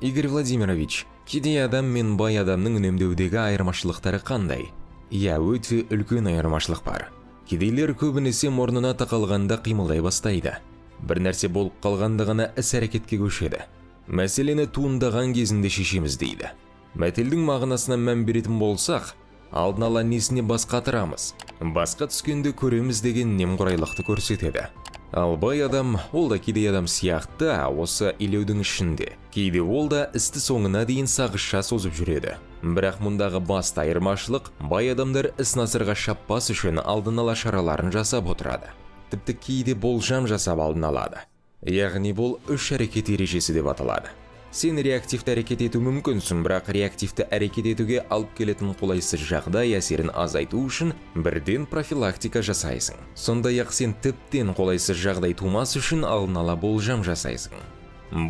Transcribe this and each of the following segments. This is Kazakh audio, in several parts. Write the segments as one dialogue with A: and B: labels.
A: Игорь Владимирович, кедей адам мен бай адамның үнемдеудегі айырмашылықтары қандай? Иә, өте үлкен айырмашылық бар. Кедейлер көбінесе мұрнына тақалғанда қимылдай бастайды. Бір нәрсе болып қалғандығына іс-әрекетке көшеді. Мәселені туындаған кезінде шешеміз дейді. Мәтелдің мағынасына мән беретін болсақ, алдын ала несіне бас қатырамыз, басқа түскенде көреміз деген немқұрайлықты көрсетеді. Ал бай адам, ол да кедей адам сияқты осы илеудің ішінде. Кейде ол да істі соңына дейін сағызша созып жүреді. Бірақ мұндағы басты айырмашылық, бай адамдар іс насырға шаппас үшін алдын ала шараларын жасап отырады. Тіпті кейде болжам жасап алдын алады. Яғни бұл үш әрекет ережесі деп аталады. Сен реактивті әрекет ету мүмкінсің, бірақ реактивті әрекет етуге алып келетін қолайсыз жағдай әсерін азайту үшін бірден профилактика жасайсың. Сондай-ақ сен тіптен қолайсыз жағдай тумас үшін алдын ала болжам жасайсың.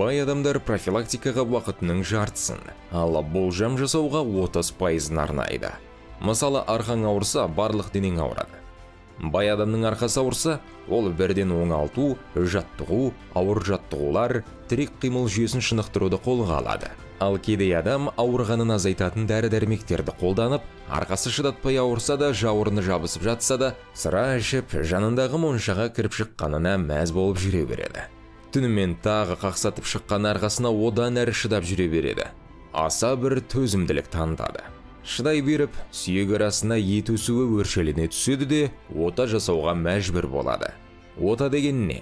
A: Бай адамдар профилактикаға уақытының жартысын, ал болжам жасауға 30% арнайды. Мысалы, арқаң ауырса, барлық денең ауырады. Бай адамның арқасы ауырса, ол бірден оңалту, жаттығу, ауыр жаттығулар, тірек қимыл жүйесін шынықтыруды қолға алады. Ал кедей адам ауырғанын азайтатын дәрі-дәрмектерді қолданып, арқасы шыдатпай ауырса да, жауырыны жабысып жатса да, сыра ішіп, жанындағы моншаға кіріп шыққанына мәз болып жүре береді. Түнімен тағы қақсатып шыққан арқасына одан әрі шыдап жүре береді. Аса бір төзімділік танытады. Шыдай беріп, сүйек арасына ет өсуі өршелене түседі де, ота жасауға мәжбүр болады. Ота деген не?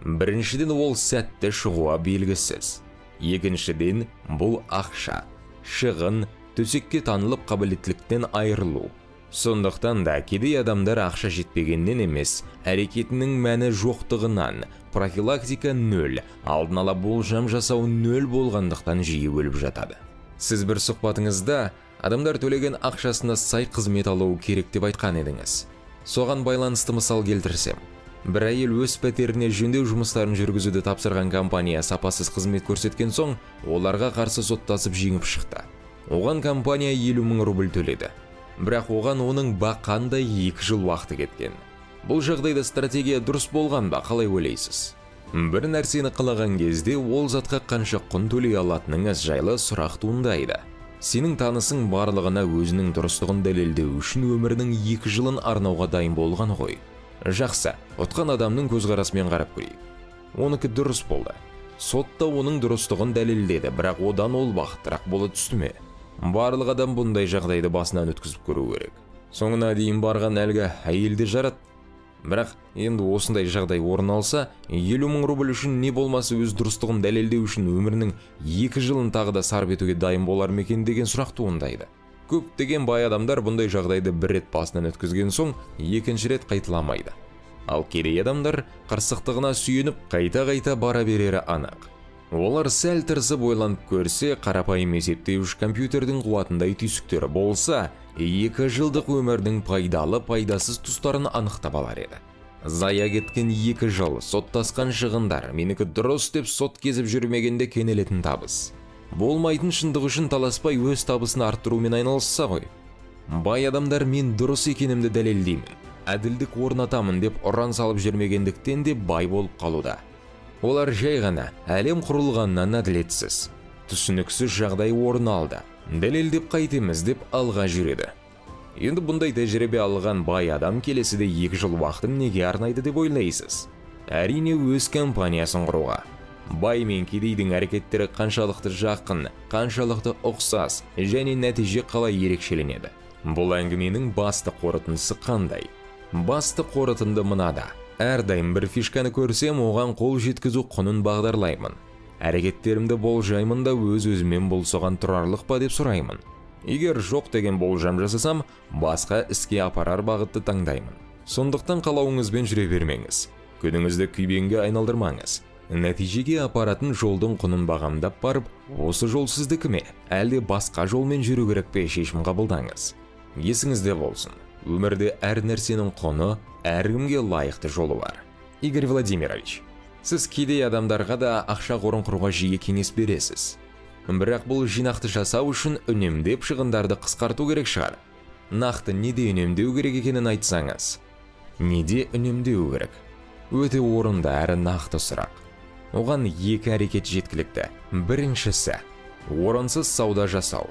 A: Біріншіден, ол сәтті шығуға белгісіз. Екіншіден, бұл ақша, шығын, төсекке танылып қабілеттіліктен айырылу. Сондықтан да кедей адамдар ақша жетпегеннен емес, әрекетінің мәні жоқтығынан, профилактика 0, алдын ала болжам жасау 0 болғандықтан жиі өліп жатады. Сіз бір сұхбатыңызда адамдар төлеген ақшасына сай қызмет алуы керек деп айтқан едіңіз. Соған байланысты мысал келтірсем, бір әйел өз пәтеріне жөндеу жұмыстарын жүргізуді тапсырған компания сапасыз қызмет көрсеткен соң, оларға қарсы соттасып жеңіп шықты. Оған компания 50 мың рубль төледі. Бірақ оған оның бақандай 2 жыл уақыты кеткен. Бұл жағдайда стратегия дұрыс болған ба, қалай ойлайсыз? Бір нәрсені қалаған кезде ол затқа қанша құн төлей алатыныңыз жайлы сұрақ туындайды. Сенің танысың барлығына өзінің дұрыстығын дәлелдеу үшін өмірінің 2 жылын арнауға дайын болған ғой. Жақсы, ұтқан адамның көзқарасымен қарап көрейік. Оныкі дұрыс болды. Сотта оның дұрыстығын дәлелдеді, бірақ одан ол бақыттырақ бола түсті ме? Барлық адам бұндай жағдайды басынан өткізіп көру керек. Соңына дейін барған әлгі әйелді жарат. Бірақ енді осындай жағдай орын алса, 50 мың рубль үшін не болмасы өз дұрыстығын дәлелдеу үшін өмірінің 2 жылын тағы да сарп етуге дайын болар ма екен деген сұрақ туындайды. Көптеген бай адамдар бұндай жағдайды бір рет басынан өткізген соң, екінші рет қайталамайды. Ал кедей адамдар қырсықтығына сүйеніп, қайта-қайта бара берері анық. Олар сәл тырысып ойланып көрсе, қарапайым есептеуіш компьютердің қуатындай түйсіктері болса, 2 жылдық өмірдің пайдасыз тұстарын анықтап алар еді. Зая кеткен 2 жыл, соттасқан шығындар, менікі дұрыс деп сот кезіп жүрмегенде кенелетін табыс. Болмайтын шындық үшін таласпай өз табысын арттырумен айналысса ғой. Бай адамдар мен дұрыс екенімді дәлелдеймін, әділдік орнатамын деп ұран салып жүрмегендіктен де бай болып қалуда. Олар жай ғана әлем құрылғаннан әділетсіз, түсініксіз жағдай орын алды, дәлелдеп қайтеміз деп алға жүреді. Енді бұндай тәжірибе алған бай адам келесіде 2 жыл уақытын неге арнайды деп ойлайсыз? Әрине өз компаниясын құруға. Бай мен кедейдің әрекеттері қаншалықты жақын, қаншалықты ұқсас және нәтиже қалай ерекшеленеді. Бұл әңгіменің басты қорытындысы қандай? Басты қорытынды мынада. Әрдайым бір фишканы көрсем, оған қол жеткізу құнын бағдарлаймын. Әрекеттерімді болжаймын да өз-өзімен бұл соған тұрарлық па деп сұраймын. Егер жоқ деген болжам жасасам, басқа іске апарар бағытты таңдаймын. Сондықтан қалауыңызбен жүре бермеңіз. Күніңізді күйбеңге айналдырмаңыз. Нәтижеге апаратын жолдың құнын бағамдап барып, осы жол сіздікі ме, әлде басқа жолмен жүру керек пе шешім қабылдаңыз. Есіңізде болсын. Өмірде әр нәрсенің құны, әркімге лайықты жолы бар. Игорь Владимирович, сіз кедей адамдарға да ақша қорын құруға жиі кеңес бересіз. Бірақ бұл жинақты жасау үшін үнемдеп шығындарды қысқарту керек шығар. Нақты неде үнемдеу керек екенін айтсаңыз. Неде үнемдеу керек? Өте орынды әрі нақты сұрақ. Оған 2 әрекет жеткілікті. Біріншісі, орынсыз сауда жасау.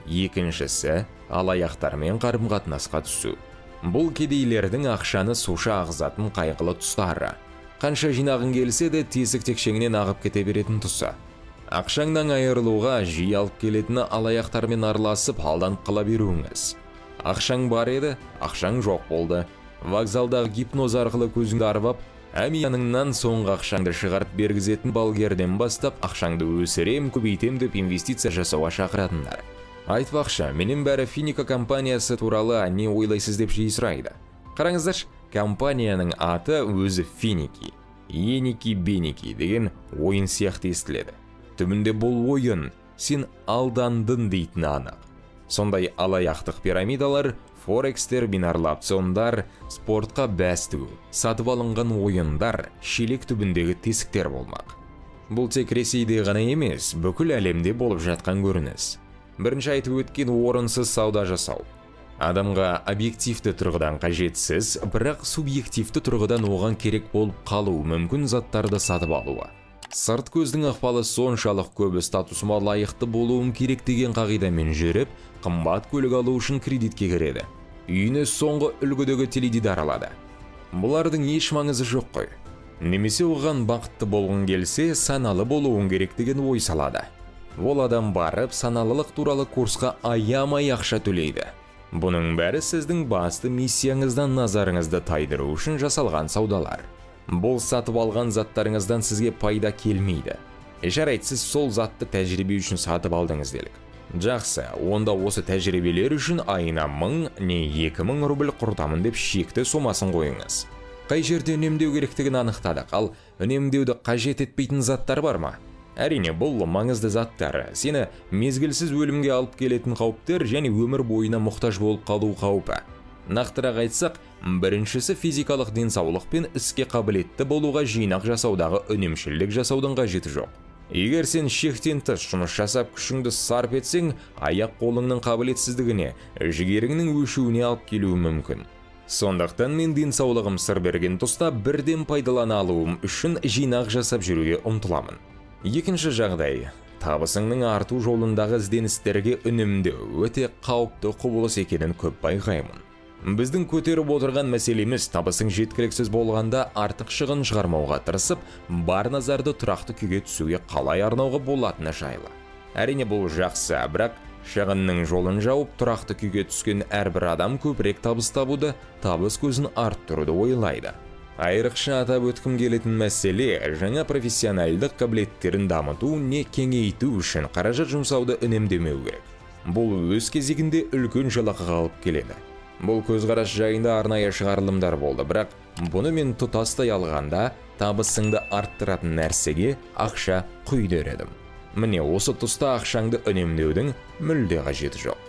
A: Екіншісі, алаяқтармен қарым-қатынасқа түсу. Бұл кедейлердің ақшаны суша ағызатын қайғылы тұстары. Қанша жинағың келсе де тесік-текшеңнен ағып кете беретін тұсы. Ақшаңнан айырылуға жиі алып келетіні алаяқтармен араласып алданып қала беруіңіз. Ақшаң бар еді, ақшаң жоқ болды. Вокзалдағы гипноз арқылы көзіңді арбап, әмияныңнан соңғы ақшаңды шығарып бергізетін балгерден бастап ақшаңды өсірем, көбейтем деп инвестиция жасауға шақыратындар. Айтпақшы, менің бәрі Финика компаниясы туралы не ойлайсыз деп жиі сұрайды. Қараңыздаршы, компанияның аты өзі Финики, Еники-Беники деген ойын сияқты естіледі. Түбінде бұл ойын, сен алдандың дейтін анық. Сондай алаяқтық пирамидалар, форекстер, бинарлы опциондар, спортқа бәс тігу, сатып алынған ойындар, шелек түбіндегі тесіктер болмақ. Бұл тек Ресейде ғана емес, бүкіл әлемде болып жатқан көрініс. Бірінші айтып өткен орынсыз сауда жасау. Адамға объективті тұрғыдан қажетсіз, бірақ субъективті тұрғыдан оған керек болып қалу мүмкін заттарды сатып алуы. Сырт көздің ықпалы соншалық көбі статусыма лайықты болуым керек деген қағидамен жүріп, қымбат көлік алу үшін кредитке кіреді. Үйіне соңғы үлгідегі теледидар алады. Бұлардың еш маңызы жоқ қой. Немесе оған бақытты болғың келсе, саналы болуың керек деген ой салады. Ол адам барып, саналылық туралы курсқа аямай ақша төлейді. Бұның бәрі сіздің басты миссияңыздан назарыңызды тайдыру үшін жасалған саудалар. Бұл сатып алған заттарыңыздан сізге пайда келмейді. Жарайды, сіз сол затты тәжірибе үшін сатып алдыңыз делік. Жақсы, онда осы тәжірибелер үшін айына 1000 не 2000 рубль құртамын деп шекті сомасын қойыңыз. Қай жерде үнемдеу керектігін анықтадық, ал үнемдеуді қажет етпейтін заттар бар ма? Әрине, бұл маңызды заттар, сені мезгілсіз өлімге алып келетін қауіптер және өмір бойына мұқтаж болып қалу қаупі. Нақтырақ айтсақ, біріншісі физикалық денсаулық пен іске қабілетті болуға жинақ жасаудағы үнемшілдік жасаудың қажеті жоқ. Егер сен шектен тыс жұмыс жасап күшіңді сарп етсең, аяқ қолыңның қабілетсіздігіне, жігеріңнің өшуіне алып келуі мүмкін. Сондықтан мен денсаулығым сыр берген тұста бірден пайдалана алуым үшін жинақ жасап жүруге ұмтыламын. Екінші жағдай, табысыңның арту жолындағы ізденістерге үнемдеу өте қауіпті құбылыс екенін көп байқаймын. Біздің көтеріп отырған мәселеміз табысың жеткіліксіз болғанда артық шығын шығармауға тырысып, бар назарды тұрақты күйге түсуге қалай арнауға болатыны жайлы. Әрине бұл жақсы, бірақ шығынның жолын жауып тұрақты күйге түскен әрбір адам көбірек табыс табуды, табыс көзін арттыруды ойлайды. Айрықша атап өткім келетін мәселе жаңа профессионалдық қабілеттерін дамыту не кеңейту үшін қаражат жұмсауды үнемдемеу керек. Бұл өз кезегінде үлкен жалақыға алып келеді. Бұл көзқарас жайында арнайы шығарылымдар болды, бірақ бұны мен тұтастай алғанда табысыңды арттыратын нәрсеге ақша құйдыр едім. Міне осы тұста ақшаңды үнемдеудің мүлде қажеті жоқ.